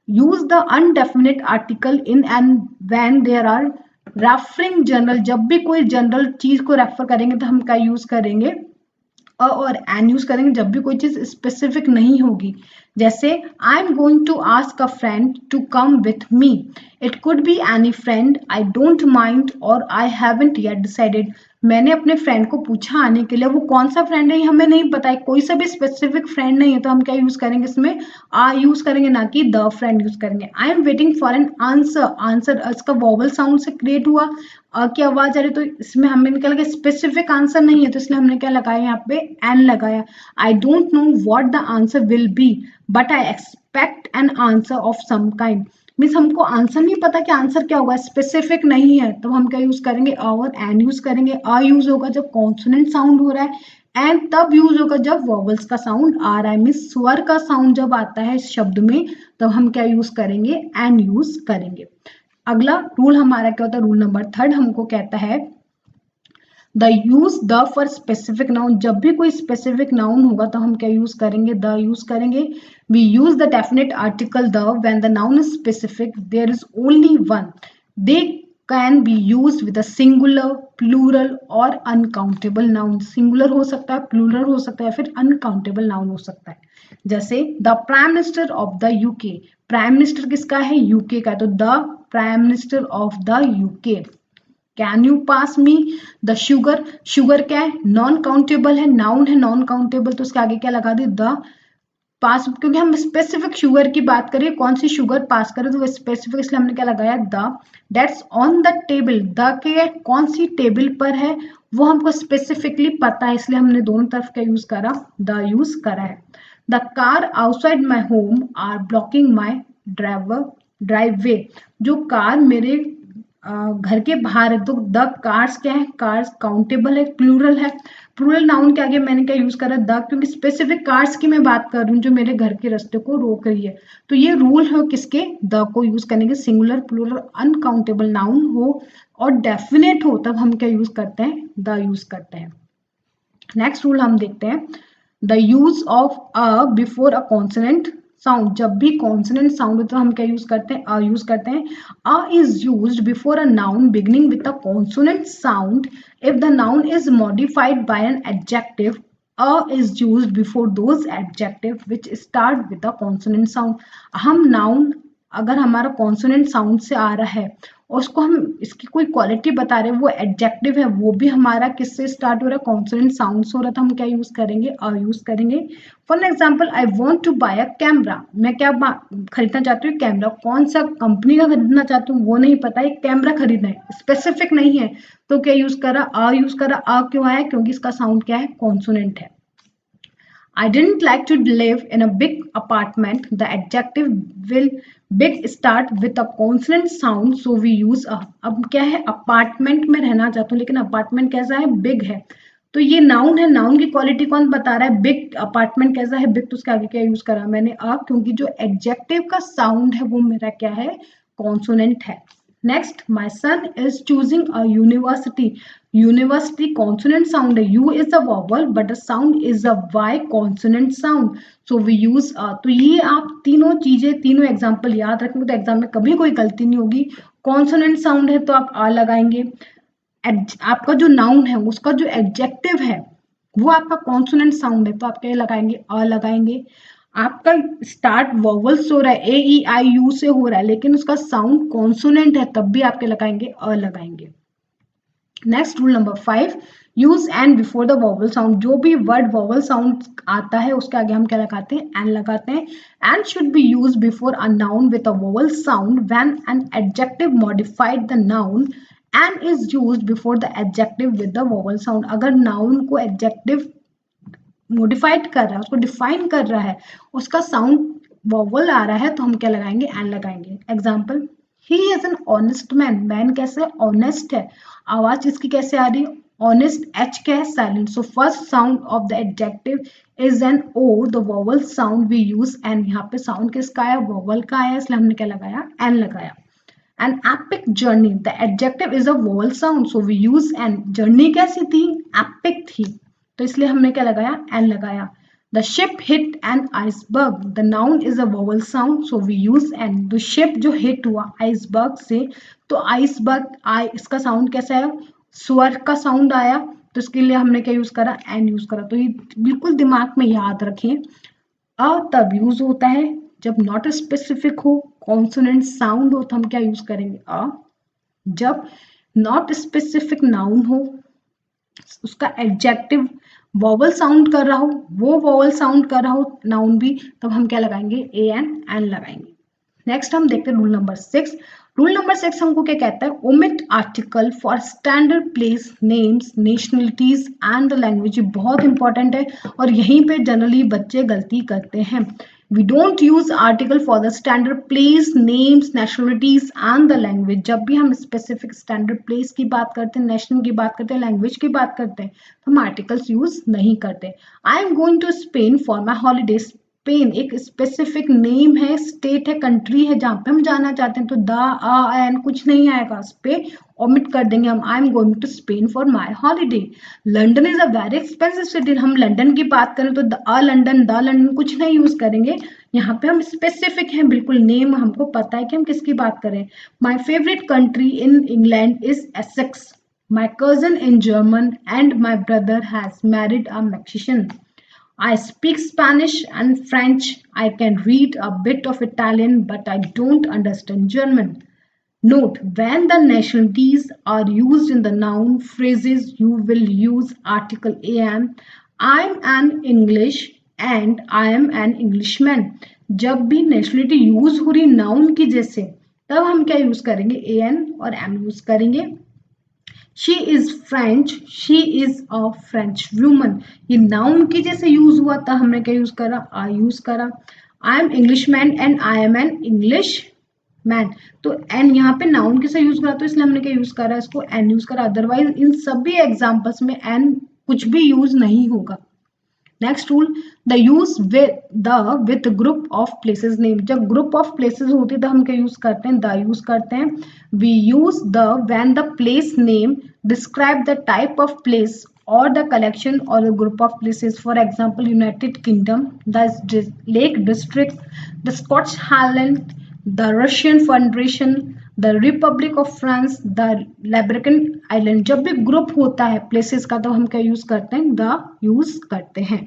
Use the indefinite article in and when they're are referring general, जब भी कोई जनरल चीज को रेफर करेंगे तो हम क्या यूज करेंगे, अ और एन यूज करेंगे, जब भी कोई चीज स्पेसिफिक नहीं होगी। जैसे I am going to ask a friend to come with me, it could be any friend, I don't mind और आई हैवंट येट डिसाइडेड। मैंने अपने फ्रेंड को पूछा आने के लिए, वो कौन सा फ्रेंड है हमें नहीं पता है, कोई सा भी स्पेसिफिक फ्रेंड नहीं है, तो हम क्या यूज करेंगे इसमें, आ यूज करेंगे, ना कि द फ्रेंड यूज करेंगे। I am waiting for an answer, answer इसका वॉवल साउंड से क्रिएट हुआ, की आवाज आ रही, तो इसमें हमें निकल गया स्पेसिफिक आंसर नहीं है, तो इसलिए हमने क्या लगाया यहाँ पे, एन लगाया। I don't know what the answer will be but I expect an answer of some kind. Means हमको आंसर नहीं पता कि आंसर क्या होगा, स्पेसिफिक नहीं है, तो हम क्या यूज करेंगे, अ और एन यूज करेंगे। अ यूज होगा जब कॉन्सोनेंट साउंड हो रहा है, एन तब यूज होगा जब वॉवल्स का साउंड आ रहा है, मीन्स स्वर का साउंड जब आता है शब्द में, तो हम क्या यूज करेंगे, एन यूज करेंगे। अगला रूल हमारा क्या होता है, रूल नंबर 3 हमको कहता है the use the for specific noun, जब भी कोई स्पेसिफिक नाउन होगा तो हम क्या यूज करेंगे, द यूज करेंगे। We use the definite article the when the noun is specific, there is only one, they can be use with a singular, plural और अनकाउंटेबल नाउन। सिंगुलर हो सकता है, प्लूरल हो सकता है, फिर अनकाउंटेबल नाउन हो सकता है। जैसे the prime minister of the UK, prime minister किसका है? यूके का, तो the prime minister of the UK. Can you pass me the sugar, sugar क्या है? नॉन काउंटेबल है, नाउन है नॉन काउंटेबल, तो उसके आगे क्या लगा दी? द पास, क्योंकि हम स्पेसिफिक शुगर की बात करें, कौन सी शुगर पास करें, तो वो स्पेसिफिक, इसलिए हमने क्या लगाया? The dates on the table, the के कौन सी टेबल पर है वो हमको स्पेसिफिकली पता है, इसलिए हमने दोनों तरफ का यूज करा, द यूज करा है। The car outside my home are blocking my driveway, जो कार मेरे घर के बाहर है, तो द कार्स क्या है? कार्स काउंटेबल है, प्लूरल है। प्लूरल नाउन के आगे मैंने क्या यूज करा? द, क्योंकि स्पेसिफिक कार्स की मैं बात कर रही हूँ जो मेरे घर के रास्ते को रोक रही है, तो ये रूल है किसके? द को यूज करने के। सिंगुलर, प्लूरल, अनकाउंटेबल नाउन हो और डेफिनेट हो तब हम क्या यूज करते हैं? द यूज करते हैं। नेक्स्ट रूल हम देखते हैं, the use of a before a consonant sound. जब भी कॉन्सोनेंट साउंड हो तो हम क्या यूज करते हैं? अ यूज करते हैं। A is used before a noun beginning with a consonant sound if the noun is modified by an adjective. A is used before those adjective which start with a consonant sound. हम noun अगर हमारा consonant sound से आ रहा है और उसको हम इसकी कोई क्वालिटी बता रहे हैं, वो एडजेक्टिव है, वो भी हमारा किससे स्टार्ट हो रहा है? कॉन्सोनेंट साउंड से हो रहा था, हम क्या यूज करेंगे? अ यूज करेंगे। For example, I want to buy a camera, मैं क्या खरीदना चाहती हूँ? कैमरा। कौन सा कंपनी का खरीदना चाहती हूँ वो नहीं पता, एक कैमरा खरीदना है, स्पेसिफिक नहीं है, तो क्या यूज करा? अ यूज करा। अ क्यों आया? क्योंकि इसका साउंड क्या है? कॉन्सोनेंट है। I didn't like to live in a big apartment. The adjective will big start with a consonant sound, so we use a. अब क्या है? अपार्टमेंट में रहना चाहता हूँ, लेकिन अपार्टमेंट कैसा है? बिग है, तो ये नाउन है, नाउन की क्वालिटी कौन बता रहा है? बिग। अपार्टमेंट कैसा है? बिग, तो उसके आगे क्या यूज करा मैंने? अ, क्योंकि जो एडजेक्टिव का साउंड है वो मेरा क्या है? कॉन्सोनेंट है। Next, my son is choosing a university. University consonant sound है, U is a vowel but the sound is a Y consonant sound, so we use a. तो ये आप तीनों चीजें, तीनों एग्जाम्पल याद रखेंगे तो एग्जाम में कभी कोई गलती नहीं होगी। कॉन्सोनेंट साउंड है तो आप आ लगाएंगे, आपका जो नाउन है उसका जो एडजेक्टिव है वो आपका कॉन्सोनेंट साउंड है तो आप क्या लगाएंगे? अ लगाएंगे। आपका स्टार्ट वॉवल से हो रहा है, ए ई आई यू से हो रहा है, लेकिन उसका साउंड कॉन्सोनेंट है, तब भी आपके लगाएंगे? अ लगाएंगे। Next rule number 5, use an before the vowel sound. जो भी वर्ड वॉवल साउंड आता है उसके आगे हम क्या लगाते हैं? एन लगाते हैं। An should be use before a noun with a vowel sound when an adjective modified the noun and is used before the adjective with the vowel sound. अगर नाउन को एडजेक्टिव मॉडिफाइड कर रहा है, उसको define कर रहा है, उसका साउंड वॉवल आ रहा है, तो हम क्या लगाएंगे? एन लगाएंगे। Example, he is an honest man. Man कैसे? ऑनेस्ट है। आवाज इसकी कैसे आ रही है? ऑनेस्ट। एच क्या है? Silent. So first sound of the adjective is an O, the vowel sound we use an. यहाँ पे साउंड किसका आया? वॉवल का आया, इसलिए हमने क्या लगाया? एन लगाया। An epic journey, the adjective is a vowel sound, so we use an. journey कैसी थी? epic थी, तो इसलिए हमने क्या लगाया? एन लगाया। The ship hit an iceberg, the noun is a vowel sound, so we use an. तो ship जो hit हुआ iceberg से, तो iceberg इसका साउंड कैसा है? स्वर का साउंड आया, तो इसके लिए हमने क्या यूज करा? एन यूज करा। तो ये बिल्कुल दिमाग में याद रखें, अ तब यूज होता है जब नॉट स्पेसिफिक हो, कॉन्सोनेंट साउंड हो, तो हम क्या यूज करेंगे? अ। जब नॉट स्पेसिफिक नाउन हो, उसका एडजेक्टिव वॉवल साउंड कर रहा हो, वो वॉवल साउंड कर रहा हो नाउन भी, तब हम क्या लगाएंगे? ए एन लगाएंगे। नेक्स्ट हम देखते हैं रूल नंबर 6। रूल नंबर 6 हमको क्या कहता है? Omit article for standard place names, nationalities and the language. बहुत इंपॉर्टेंट है और यहीं पे जनरली बच्चे गलती करते हैं। We don't use article for the standard place, names, nationalities and the language. जब भी हम specific standard place की बात करते हैं, national की बात करते हैं, language की बात करते हैं, तो हम articles use नहीं करते। I am going to Spain for my holidays. Spain एक स्पेसिफिक नेम है, स्टेट है, कंट्री है जहां पे हम जाना चाहते हैं, तो द आ एन कुछ नहीं आएगा, उस पे ओमिट कर देंगे हम। I am going to Spain for my holiday. London is a very expensive city, हम लंडन की बात करें तो द लंडन कुछ नहीं यूज करेंगे। यहाँ पे हम स्पेसिफिक हैं, बिल्कुल नेम हमको पता है कि हम किसकी बात करें। My favourite country in England is Essex. My cousin in German and my brother has married a Mexican. I speak Spanish and French. I can read a bit of Italian, but I don't understand German. Note, when the nationalities are used in the noun phrases, you will use article am. I'm an English and I am an Englishman. जब भी nationality use हो रही noun की जैसे, तब हम क्या use करेंगे, an और am यूज करेंगे। She is French, she is a French woman, ये नाउन की जैसे यूज हुआ था, हमने क्या यूज करा, आई यूज करा। I am English man and I am an English man, तो एन यहाँ पे नाउन के से यूज करा, तो इसलिए हमने क्या यूज करा, इसको एन यूज करा। अदरवाइज इन सभी एग्जाम्पल्स में एन कुछ भी यूज नहीं होगा। Next rule, the use with group of places name, जब ग्रुप ऑफ प्लेसेस होती है तो हम क्या यूज करते हैं, द यूज करते हैं। We use the when the place name describe the type of place or the collection or the group of places. For example, United Kingdom, the Lake District, the Scotch Highland, the Russian Federation, the Republic of France, the Labrador Island. जब भी group होता है places का तो हम क्या use करते हैं, द यूज करते हैं।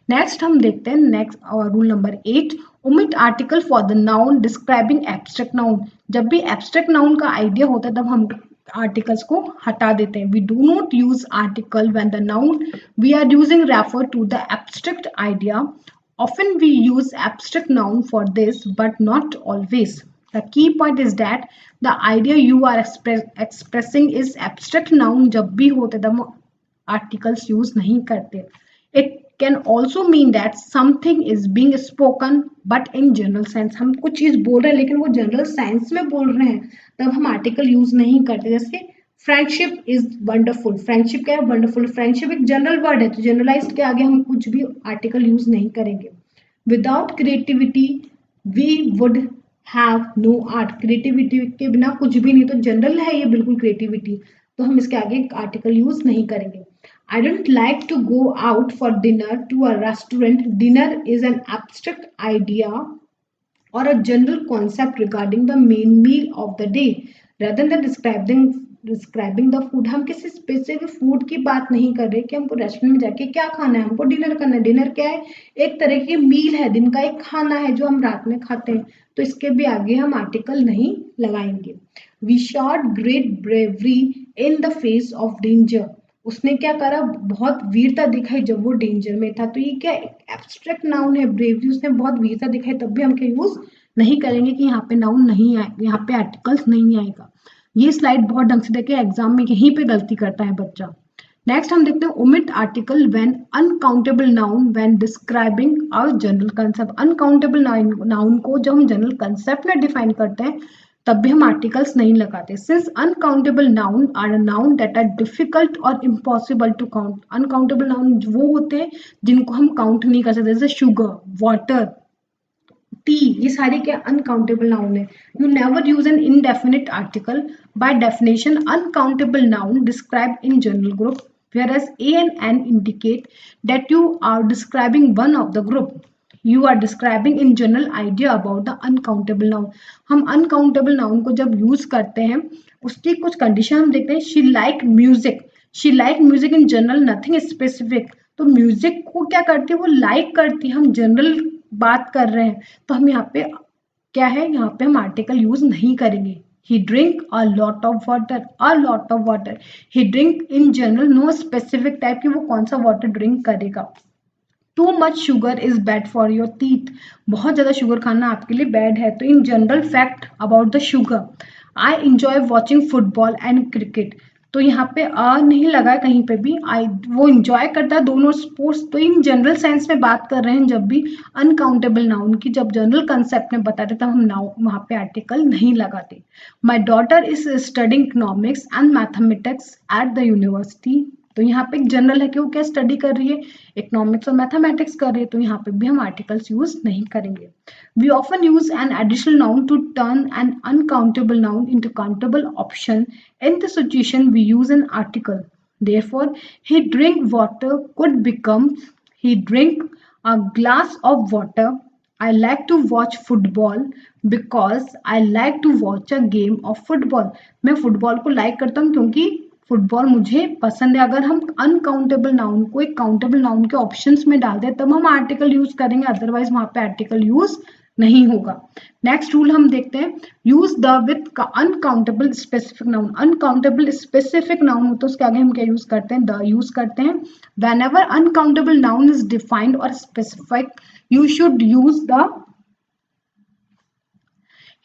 नेक्स्ट हम देखते हैं next rule number 8, omit article for the noun describing abstract noun. जब भी एब्स्ट्रैक्ट नाउन का आइडिया होता है तब हम आर्टिकल्स को हटा देते हैं। We do not use article when the noun we are using refer to the abstract idea. Often we use abstract noun for this, but not always. The key point is that the idea you are expressing is abstract noun जब भी होते तब articles use नहीं करते। It can also mean that something is being spoken, but in general sense, हम कुछ चीज बोल रहे हैं लेकिन वो जनरल सेंस में बोल रहे हैं, तब हम आर्टिकल यूज नहीं करते। जैसे फ्रेंडशिप इज वंडरफुल, फ्रेंडशिप क्या है, वंडरफुल। फ्रेंडशिप एक जनरल वर्ड है, तो जनरलाइज्ड के आगे हम कुछ भी आर्टिकल यूज नहीं करेंगे। Without creativity we would have no art, creativity के बिना कुछ भी नहीं, तो जनरल है ये बिल्कुल क्रिएटिविटी, तो हम इसके आगे आर्टिकल यूज नहीं करेंगे। I don't like to go out for dinner to a restaurant. Dinner is an abstract idea or a general concept regarding the main meal of the day rather than describing the food. हम किसी specific food की बात नहीं कर रहे कि हमको restaurant में जाके क्या खाना है, हमको डिनर करना है। डिनर क्या है, एक तरह की मील है, दिन का एक खाना है जो हम रात में खाते हैं, तो इसके भी आगे हम आर्टिकल नहीं लगाएंगे। We showed great bravery in the face of danger. उसने क्या करा, बहुत वीरता दिखाई जब वो डेंजर में था, तो ये क्या एब्स्ट्रैक्ट नाउन है, ब्रेवरी, उसने बहुत वीरता दिखाई, तब भी हम क्या यूज नहीं करेंगे कि यहाँ पे नाउन नहीं आए, यहाँ पे आर्टिकल्स नहीं आएगा। ये स्लाइड बहुत ढंग से देखे, एग्जाम में यहीं पे गलती करता है बच्चा। नेक्स्ट हम देखते हैं omit article when uncountable noun when describing a general concept. Uncountable noun को जब हम जनरल कंसेप्ट में डिफाइन करते हैं तब भी हम आर्टिकल्स नहीं लगाते। Since uncountable noun are a noun that are difficult और impossible to count. Uncountable noun वो होते हैं जिनको हम काउंट नहीं कर सकते, जैसे शुगर, वाटर, टी, ये सारे क्या अनकाउंटेबल नाउन है। You never use N indefinite article. By definition uncountable noun describe in general group, whereas A and N indicate that you are describing one of the group. You are describing in general idea about the uncountable noun. हम uncountable noun को जब use करते हैं उसकी कुछ condition हम देखते हैं। She like music. She like music in general, nothing specific. तो म्यूजिक को क्या करती है, वो लाइक करती है, हम जनरल बात कर रहे हैं, तो हम यहाँ पे क्या है, यहाँ पे हम आर्टिकल यूज नहीं करेंगे। He drink a lot of water, a lot of water. He drink in general, no specific type कि वो कौन सा water drink करेगा। Too much sugar is bad for your teeth. बहुत ज़्यादा शुगर खाना आपके लिए बैड है। तो in general fact about the sugar, I enjoy watching football and cricket. तो यहाँ पे नहीं लगा है कहीं पे भी, वो इंजॉय करता है दोनों स्पोर्ट्स। तो इन जनरल सेंस में बात कर रहे हैं जब भी अनकाउंटेबल नाउन की, जब जनरल कंसेप्ट में बताते तब हम नाउन वहाँ पे आर्टिकल नहीं लगाते। My daughter is studying economics and mathematics at the university तो यहाँ पे एक जनरल है कि वो क्या स्टडी कर रही है, इकोनॉमिक्स और मैथमेटिक्स कर रही है, तो यहाँ पे भी हम आर्टिकल्स यूज नहीं करेंगे. We often use an additional noun to turn an uncountable noun into countable option. In this situation we use an article. Therefore, he drink water could become he drink a glass of water. I like to watch football because I like to watch a game of football. मैं football को like करता हूँ क्योंकि football मुझे पसंद है. अगर हम अनकाउंटेबल नाउन को एक काउंटेबल नाउन के ऑप्शंस में डाल दें तब हम आर्टिकल यूज करेंगे, अदरवाइज वहां पे आर्टिकल यूज नहीं होगा. नेक्स्ट रूल हम देखते हैं, use the with uncountable specific noun. Uncountable specific noun होता है उसके आगे हम क्या यूज करते हैं, द यूज करते हैं. Whenever uncountable noun is defined और specific you should use the.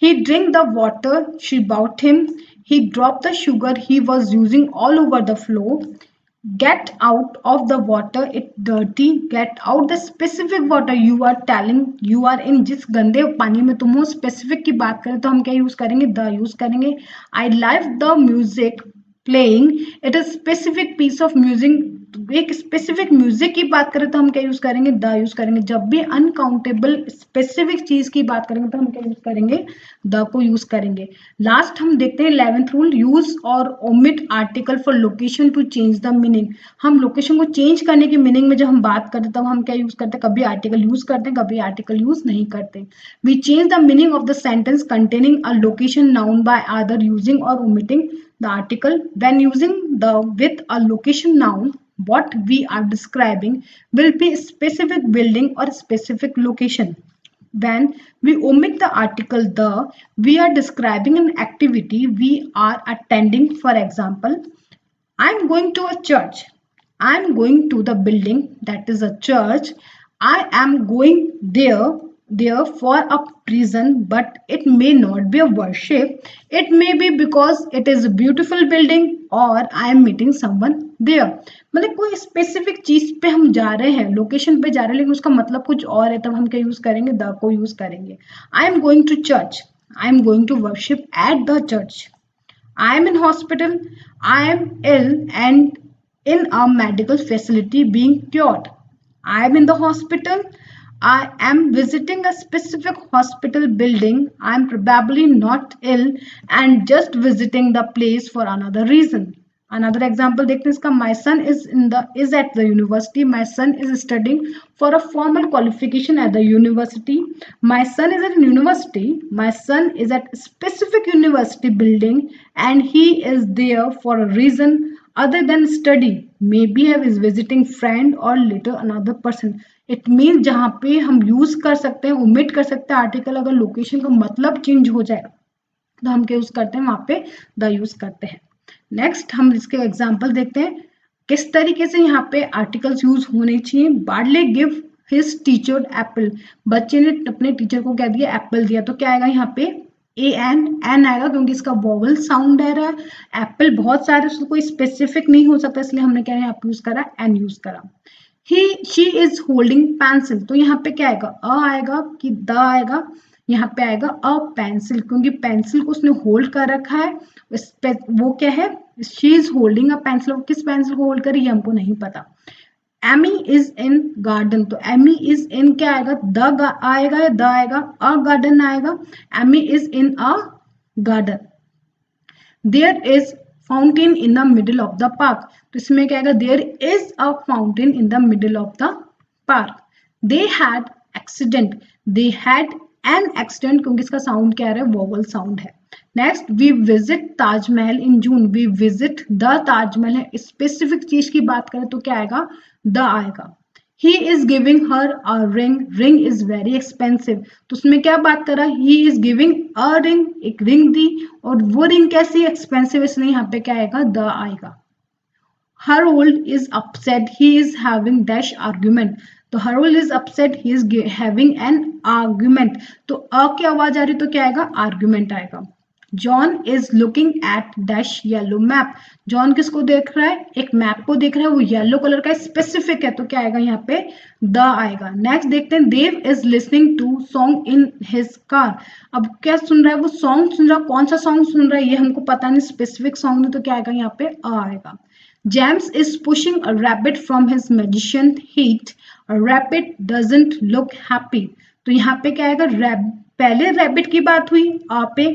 He drank the water she brought him. He dropped the sugar he was using all over the floor. Get out of the water, it's dirty. Get out the specific water you are telling you are in. जिस गंदे पानी में तुम हो, specific की बात करें तो हम क्या यूज करेंगे, द यूज करेंगे. I love the music playing. It is specific piece of music. एक स्पेसिफिक म्यूजिक की बात करें तो हम क्या यूज करेंगे, द यूज करेंगे. जब भी अनकाउंटेबल स्पेसिफिक चीज की बात करेंगे तो हम क्या यूज करेंगे, द को यूज करेंगे. लास्ट हम देखते हैं 11th रूल, यूज और omit article for location to change the meaning. हम लोकेशन को चेंज करने की मीनिंग में जब हम बात करते हैं तब हम क्या यूज करते हैं, कभी आर्टिकल यूज करते हैं, कभी आर्टिकल यूज नहीं करते. We change the meaning of the sentence containing a location noun by other using और omitting the article. When using the with a location noun, what we are describing will be a specific building or specific location. When we omit the article the, we are describing an activity we are attending. For example, I am going to a church. I am going to the building that is a church. I am going there for a reason, but it may not be a worship. It may be because it is a beautiful building or I am meeting someone there. मतलब कोई specific चीज पे हम जा रहे हैं, location पे जा रहे हैं, लेकिन उसका मतलब कुछ और है, तब हम क्या यूज करेंगे, द को यूज करेंगे. I am going to church. I am going to worship at the church. I am in hospital. I am ill and in a medical facility being cured. I am in the hospital. I am visiting a specific hospital building. I am probably not ill and just visiting the place for another reason. Another example देखते हैं इसका. My son is at the university. My son is studying for a formal qualification at the university. My son is at university. My son is at specific university building and he is there for a reason other than study. Maybe he is visiting friend or later another person. It means जहाँ पे हम use कर सकते हैं, omit कर सकते हैं article, अगर लोकेशन का मतलब चेंज हो जाए तो हम क्या यूज करते हैं, वहां पे द यूज करते हैं. नेक्स्ट हम इसके एग्जाम्पल देखते हैं किस तरीके से यहाँ पे आर्टिकल्स यूज होने चाहिए. बार्डले गिव हिज टीचर एप्पल. बच्चे ने अपने टीचर को क्या दिया, एप्पल दिया. तो क्या आएगा यहाँ पे, एन आएगा क्योंकि इसका वोवल साउंड है रहा है. एप्पल बहुत सारे, उसको कोई स्पेसिफिक नहीं हो सकता, इसलिए हमने क्या यहाँ पे यूज करा, एन यूज करा. She is holding pencil. तो यहाँ पे क्या आएगा, अ आएगा कि द आएगा, यहाँ पे आएगा अ पेंसिल क्योंकि पेंसिल को उसने होल्ड कर रखा है. वो क्या है, she is holding a pencil. किस पेंसिल को होल्ड करी ये हमको नहीं पता. Amy is in garden. तो एमी इज इन क्या आएगा, द आएगा या द आएगा, अ गार्डन आएगा. Amy is in a garden. There is fountain in the middle of the park. तो इसमें क्या आएगा, there is a fountain in the middle of the park. They had accident. They had an accident क्योंकि इसका sound क्या है, vowel sound है. Next, we visit Taj Mahal in June. We visit the Taj Mahal है, स्पेसिफिक चीज की बात करें तो क्या आएगा, द आएगा. He is giving her a ring. Ring is very expensive. तो उसमें क्या बात कर रहा है, he is giving a ring, एक रिंग दी और वो रिंग कैसी एक्सपेंसिव, इसलिए यहाँ पे क्या आएगा, द आएगा. Harold is upset. He is having dash argument. तो Harold is upset. He is having an argument. तो अ की आवाज आ रही तो क्या आएगा, argument आएगा. John is looking at dash yellow map. John किसको देख रहा है, एक मैप को देख रहा है, वो येलो कलर का स्पेसिफिक है तो क्या आएगा यहाँ पे, द आएगा. नेक्स्ट देखते हैं, Dev is listening to song in his car. अब क्या सुन रहा है, वो सॉन्ग सुन रहा है. कौन सा सॉन्ग सुन रहा है ये हमको पता नहीं, स्पेसिफिक सॉन्ग नहीं, तो क्या आएगा यहाँ पे, अ आएगा. James is pushing a rabbit from his magician heat, rabbit doesn't look happy. तो यहाँ पे क्या आएगा, पहले रैबिट की बात हुई आ पे,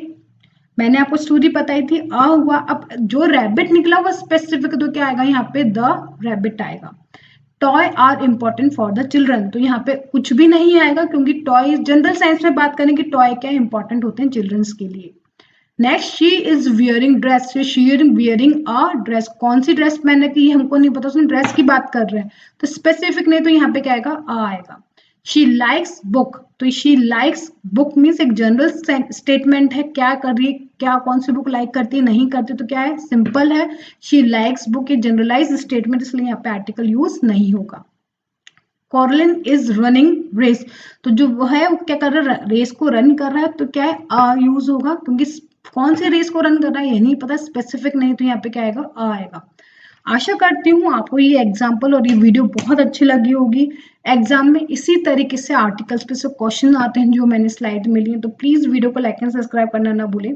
मैंने आपको स्टोरी बताई थी, आ हुआ, अब जो रैबिट निकला हुआ स्पेसिफिक, तो क्या आएगा यहाँ पे, द रैबिट आएगा। Toy are important for the children, तो यहाँ पे कुछ भी नहीं आएगा क्योंकि टॉय, जनरल साइंस में बात करें कि टॉय क्या इंपॉर्टेंट होते हैं चिल्ड्रंस के लिए। Next, she is wearing dress, she wearing a dress, कौन सी ड्रेस पहन रखी है हमको नहीं पता, उसने ड्रेस की बात कर रहे हैं, तो स्पेसिफिक नहीं, तो यहाँ पे क्या आएगा, आ आएगा। शी लाइक्स बुक, तो शी लाइक्स बुक मीन्स एक जनरल स्टेटमेंट है, क्या कर रही है, क्या कौन सी बुक लाइक करती है, नहीं करती, तो क्या है, सिंपल है। शी लाइक्स बुक एक जनरलाइज स्टेटमेंट, इसलिए यहाँ पे आर्टिकल यूज नहीं होगा। कॉर्लिन इज रनिंग रेस, तो जो वो है वो क्या कर रहा है, रेस को रन कर रहा है, तो क्या है, आ यूज होगा, क्योंकि कौन सी रेस को रन कर रहा है ये नहीं पता, स्पेसिफिक नहीं, तो यहाँ पे क्या आएगा, आ आएगा। आशा करती हूँ आपको ये एग्जाम्पल और ये वीडियो बहुत अच्छी लगी होगी। एग्जाम में इसी तरीके से आर्टिकल्स पे से क्वेश्चन आते हैं जो मैंने स्लाइड में लिए, तो प्लीज वीडियो को लाइक एंड सब्सक्राइब करना ना भूलें।